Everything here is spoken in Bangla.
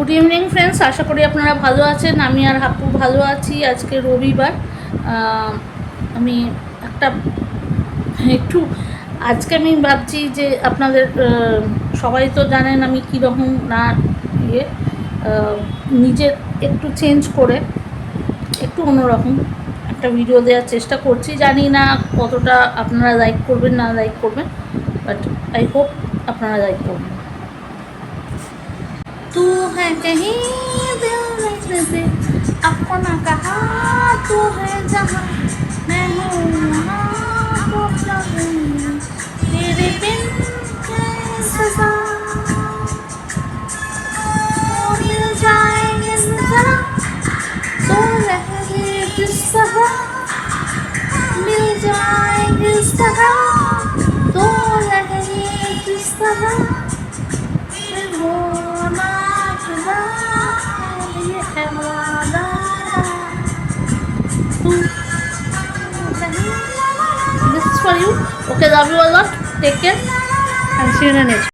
গুড ইভিনিং ফ্রেন্ডস, আশা করি আপনারা ভালো আছেন। আমি আর হাপু ভালো আছি। আজকে রবিবার। আমি আজকে আমি ভাবছি যে আপনাদের সবাই তো জানেন আমি কীরকম না নিজের একটু চেঞ্জ করে একটু অন্যরকম একটা ভিডিও দেওয়ার চেষ্টা করছি। জানি না কতটা আপনারা লাইক করবেন না লাইক করবেন, বাট আই হোপ আপনারা লাইক করবেন। तू है कहीं दिल में से अपना कहा, तू है जहाँ मैं हूँ वहाँ तो कहीं तेरे बिन कैसे मिल जाएंगे जरा तो लहरे जिस तरह मिल जाएंगे इस तरह तो लहरे जिस तरह This is for you. Okay, love you a lot. Take care and see you in the next.